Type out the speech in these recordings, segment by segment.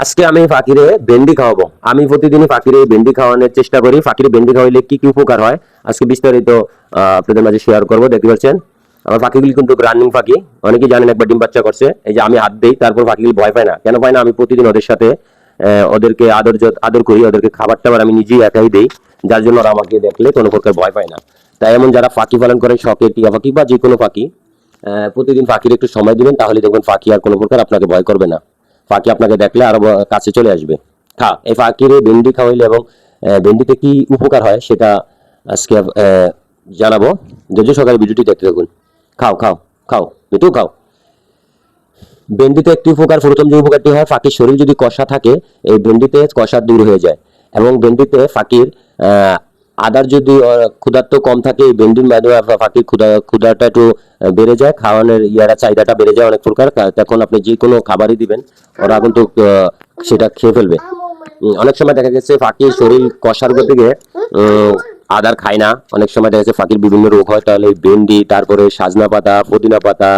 আজকে আমি ফাকিরে ভেন্ডি খাওয়াবো। আমি প্রতিদিনই ফাকিরে ভেন্ডি খাওয়ানোর চেষ্টা করি। ফাকিরে ভেন্ডি খাওয়াইলে কি কি উপকার হয় আজকে বিস্তারিত আপনাদের মাঝে শেয়ার করবো। দেখতে পাচ্ছেন আমার পাখিগুলি কিন্তু রানিং পাখি। অনেকেই জানেন একবার ডিম বাচ্চা করছে। এই যে আমি হাত দেই, তারপর পাখিগুলি ভয় পায় না। কেন পায় না? আমি প্রতিদিন ওদের সাথে ওদেরকে আদর করি। ওদেরকে খাবারটা আমি নিজেই একাই দেই, যার জন্য ওরা আমাকে দেখলে কোনো প্রকার ভয় পায় না। তাই এমন যারা পাখি পালন করে শখে, টিয়া পাখি বা যে কোনো পাখি, প্রতিদিন পাখির একটু সময় দিবেন, তাহলে দেখবেন পাখি আর কোনো প্রকার আপনাকে ভয় করবে না। পাখি আপনাকে দেখলে আরো কাছে চলে আসবে। এই পাখির ভেন্ডি খাওয়াইলে এবং ভেন্ডিতে কি উপকার হয় সেটা আজকে জানাবো। ধৈর্য সহকারে ভিডিওটি দেখতে থাকুন। খাও খাও খাও, মিঠু খাও। ভেন্ডিতে একটি উপকার, প্রথম যে উপকারটি হয়, পাখির শরীর যদি কষা থাকে এই ভেন্ডিতে কষা দূর হয়ে যায়। এবং ভেন্ডিতে পাখির আদার যদি ক্ষুধার্ত কম থাকে, এই ভেন্ডির মাধ্যমে পাখির ক্ষুধাটা একটু বেড়ে যায়, খাওয়ানোর চাহিদাটা বেড়ে যায় অনেক প্রকার। তখন আপনি যে কোনো খাবারই দিবেন ওরা কিন্তু সেটা খেয়ে ফেলবে। অনেক সময় দেখা গেছে পাখির শরীর কষার গতিকে আদার খায় না। অনেক সময় দেখা যাচ্ছে পাখির বিভিন্ন রোগ হয়, তাহলে ভেন্ডি, তারপরে সাজনা পাতা, পুদিনা পাতা,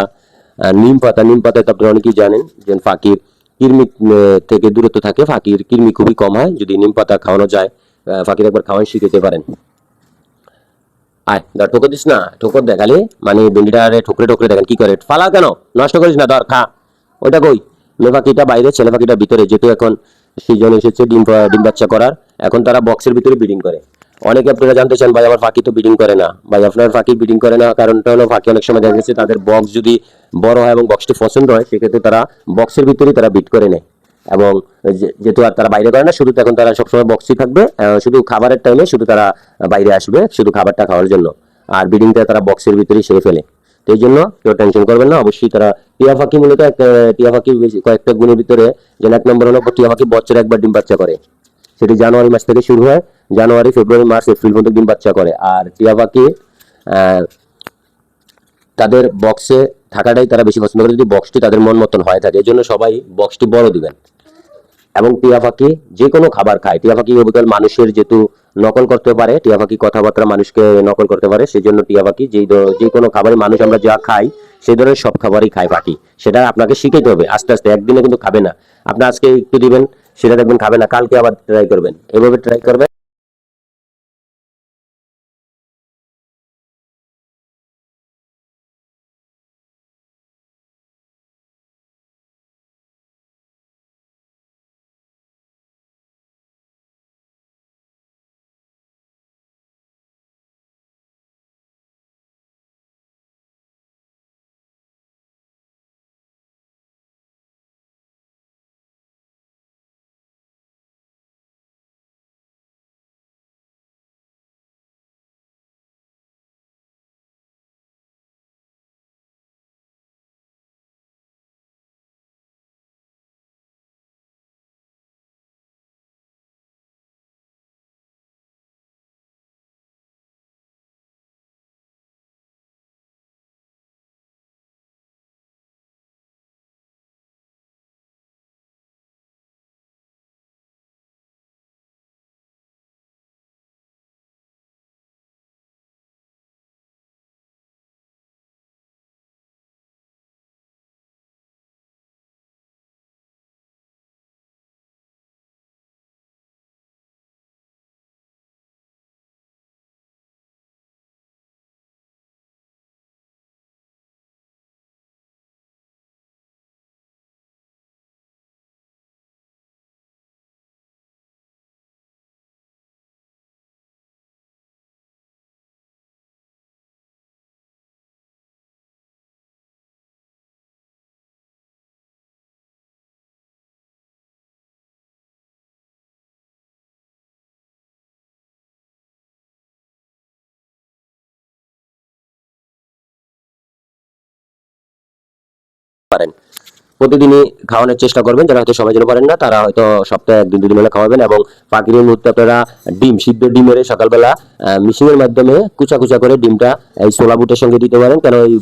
নিম পাতা তো আপনারা অনেকেই জানেন যে পাখির কৃমি থেকে দূরত্ব থাকে, পাখির কৃমি খুবই কম হয় যদি নিম পাতা খাওয়ানো যায়। পাখির একবার খাওয়ান শিখতে পারেন। আয় ধর, ঠোকর দিস না, ঠোকর দেখালে মানে ভেন্ডিটা ঠোকরে ঠোকরে দেখেন কি করে। ফালা কেন, নষ্ট করিস না, ধর খা। ওইটা কই? মেয়ে পাখিটা বাইরে, ছেলে পাখিটা ভিতরে। যেহেতু এখন সিজন এসেছে ডিম বাচ্চা করার, এখন তারা বক্সের ভিতরে ব্রিডিং করে। অনেকে আপনারা জানতে চান, ভাই আমার পাখি তো ব্রিডিং করে না। ভাই আপনার পাখি ব্রিডিং করে না, কারণটা হলো পাখি অনেক সময় দেখা গেছে তাদের বক্স যদি বড় হয় এবং বক্সটি পছন্দ হয়, সেক্ষেত্রে তারা বক্সের ভিতরেই তারা ব্রিড করে নেয়। এবং যেহেতু আর তারা বাইরে করে না, শুধু এখন তারা সবসময় বক্সই থাকবে। শুধু খাবারের টাইমে শুধু তারা বাইরে আসবে শুধু খাবারটা খাওয়ার জন্য। আর ব্রিডিংটা তারা বক্সের ভিতরেই সেরে ফেলে। তো এই জন্য কেউ টেনশন করবেন না। অবশ্যই তারা টিয়া পাখি মূলত টিয়া পাখি কয়েকটা গুণের ভিতরে, যেন এক নম্বর হলো টিয়া পাখি বছরে একবার ডিম বাচ্চা করে। সেটি জানুয়ারি মাস থেকে শুরু হয়, জানুয়ারি, ফেব্রুয়ারি, মার্চ, এপ্রিল পর্যন্ত ডিম বাচ্চা করে। আর টিয়া পাখি তাদের বক্সে থাকাটাই তারা বেশি পছন্দ করে, যদি বক্সটি তাদের মন মতন হয়ে থাকে। এই জন্য সবাই বক্সটি বড় দিবেন। এবং টিয়া পাখি যে কোনো খাবার খায়। টিয়া পাখি অবিকল মানুষের যেহেতু নকল করতে পারে, টিয়া পাখি কথাবার্তা মানুষকে নকল করতে পারে, সেই জন্য টিয়া পাখি যে কোনো খাবারই মানুষ আমরা যা খাই সেই ধরনের সব খাবারই খায় পাখি। সেটা আপনাকে শিখাইতে হবে আস্তে আস্তে, একদিনে কিন্তু খাবে না। আপনি আজকে একটু দিবেন, সেটা দেখবেন খাবে না, কালকে আবার ট্রাই করবেন, এভাবে ট্রাই করবেন। পারেন প্রতিদিনই খাওয়ানোর চেষ্টা করবেন। যারা হয়তো সময় জন্য পারেন না, তারা হয়তো সপ্তাহে একদিন দুদিন হলে খাওয়াবেন। এবং পাখির মধ্যে আপনারা সিদ্ধ ডিম এর সকালবেলা মিশিং এর মাধ্যমে কুচা কুচা করে ডিমটা এই ছোলা বুটের সঙ্গে দিতে পারেন। কারণ এই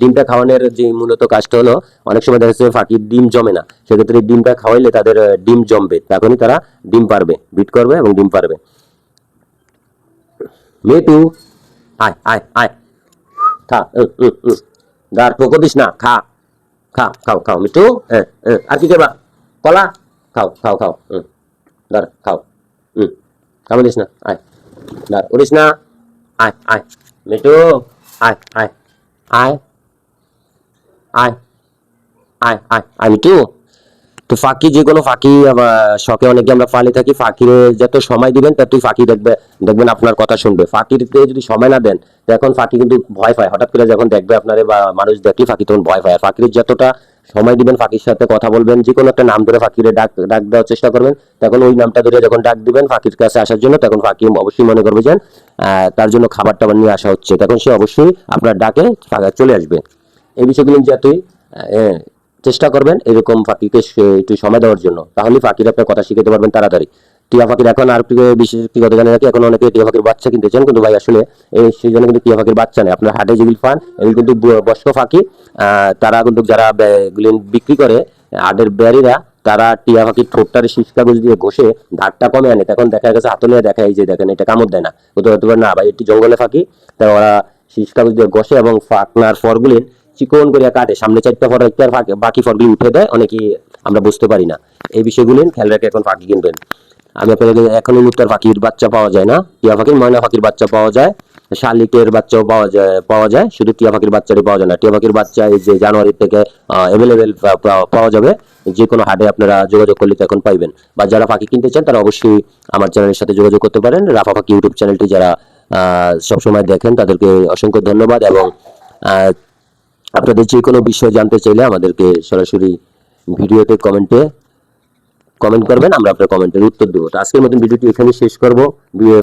ডিমটা খাওয়ানোর যে মূলত কাজটা হলো, অনেক সময় দেখা যাচ্ছে পাখির ডিম জমে না, সেক্ষেত্রে ডিমটা খাওয়াইলে তাদের ডিম জমবে, তখনই তারা ডিম পারবে, বিট করবে এবং ডিম পারবে। মেটু, আয় আয় আয়, খা। দাঁড় ঠোকো দিস না, খা। খাও খাও খাও মিঠু। আর কি খাবা? কলা? খাও খাও খাও, ধর খাও, কামড় দিস না, আয় ধর, উড়িস না, আয় আয় মিঠু, আয় আয় আয় আয় আয় আয় আয় মিঠু। তো ফাঁকি, যে কোনো ফাঁকি শখে অনেকে আমরা পালে থাকি, ফাঁকিরে যত সময় দিবেন ততই ফাঁকি দেখবেন আপনার কথা শুনবে। ফাঁকিতে যদি সময় না দেন, তো এখন ফাঁকি কিন্তু ভয় পায়, হঠাৎ করে যখন দেখবে আপনারে বা মানুষ দেখলে ফাঁকি তখন ভয় পায়। আর ফাঁকির যতটা সময় দিবেন, ফাঁকির সাথে কথা বলবেন, যে কোনো একটা নাম ধরে ফাঁকিরে ডাক ডাক দেওয়ার চেষ্টা করবেন, তখন ওই নামটা ধরে যখন ডাক দিবেন ফাঁকির কাছে আসার জন্য, তখন ফাঁকি অবশ্যই মনে করবে যে তার জন্য খাবার টাবার নিয়ে আসা হচ্ছে, তখন সে অবশ্যই আপনার ডাকে চলে আসবে। এই বিষয়গুলো যতই আহ, চেষ্টা করবেন এরকম ফাঁকিকে একটু সময় দেওয়ার জন্য, তাহলে ফাঁকির আপনার কথা শিখাতে পারবেন তাড়াতাড়ি। টিয়া পাখির এখন আর বিশেষ কি কথা জানেন নাকি, এখন অনেকে টিয়া পাখির বাচ্চা কিনতে চান, কিন্তু ভাই আসলে এই সিজনে কিন্তু টিয়া পাখির বাচ্চা নেই, আপনার হাটে যেগুলি পান এগুলি কিন্তু বয়স্ক পাখি। তারা কিন্তু যারা এগুলি বিক্রি করে হাটের ব্যারীরা, তারা টিয়া পাখির ঠোঁটটার শীষ কাগজ দিয়ে ঘষে ধারটা কমে আনে, তখন দেখা গেছে হাতলে দেখা, এই যে দেখেন এটা কামড় দেয় না, কোথাও হতে পারে না ভাই এটি জঙ্গলে পাখি, তা ওরা শীষ কাগজ দিয়ে ঘষে এবং ফাঁকনার ফরগুলি চিকন করে কাটে, সামনে চারটা ফর রেখে আর বাকি ফরগুলি উঠে দেয়, অনেকে আমরা বুঝতে পারি না। এই বিষয়গুলি খেয়াল রেখে এখন পাখি কিনবেন। আমি আপনাদের এখন মুক্তার পাখির বাচ্চা পাওয়া যায় না, টিয়া পাখির, ময়না পাখির বাচ্চা পাওয়া যায়, শালিকের বাচ্চাও পাওয়া যায়, শুধু টিয়া পাখির বাচ্চারই পাওয়া যায় না। টিয়া পাখির বাচ্চা এই যে জানুয়ারি থেকে অ্যাভেলেবেল পাওয়া যাবে, যে কোনো হাটে আপনারা যোগাযোগ করলে এখন পাইবেন। বা যারা পাখি কিনতে চান তারা অবশ্যই আমার চ্যানেলের সাথে যোগাযোগ করতে পারেন। রাফা পাখি ইউটিউব চ্যানেলটি যারা সবসময় দেখেন তাদেরকে অসংখ্য ধন্যবাদ। এবং আপনাদের যে কোনো বিষয় জানতে চাইলে আমাদেরকে সরাসরি ভিডিওতে কমেন্ট করবেন, আমরা আপনার কমেন্টের উত্তর দেবো। তো আজকের মতন ভিডিওটি এখানে শেষ করবো।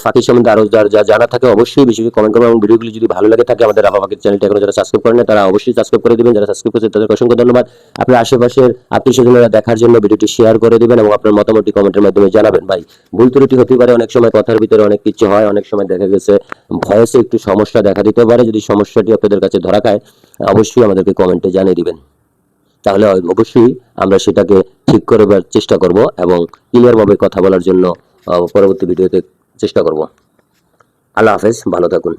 ফাঁকি সম্বন্ধে আরো যা জানা থাকে অবশ্যই বেশি কমেন্ট করবেন, এবং ভিডিওগুলি যদি ভালো লাগে থাকে আমাদের রাফা পাখির চ্যানেলটা এখনো যারা সাবস্ক্রাইব করেন না তারা অবশ্যই সাবস্ক্রাইব করে দিবেন। যারা সাবস্ক্রাইব করেছেন তাদেরকে অসংখ্য ধন্যবাদ। আপনার আশেপাশের আত্মীয় স্বজনেরা দেখার জন্য ভিডিওটি শেয়ার করে দিবেন এবং আপনার মতামতটি কমেন্টের মাধ্যমে জানাবেন। ভাই ভুল ত্রুটি হতে পারে, অনেক সময় কথার ভিতরে অনেক কিছু হয়, অনেক সময় দেখা গেছে ভয়েসে একটু সমস্যা দেখা দিতে পারে। যদি সমস্যাটি আপনাদের কাছে ধরা খায় অবশ্যই আমাদেরকে কমেন্টে জানিয়ে দিবেন, তাহলে অবশ্যই আমরা সেটাকে ঠিক করার চেষ্টা করব এবং ক্লিয়ার ভাবে কথা বলার জন্য পরবর্তী ভিডিওতে চেষ্টা করব। আল্লাহ হাফেজ, ভালো থাকুন।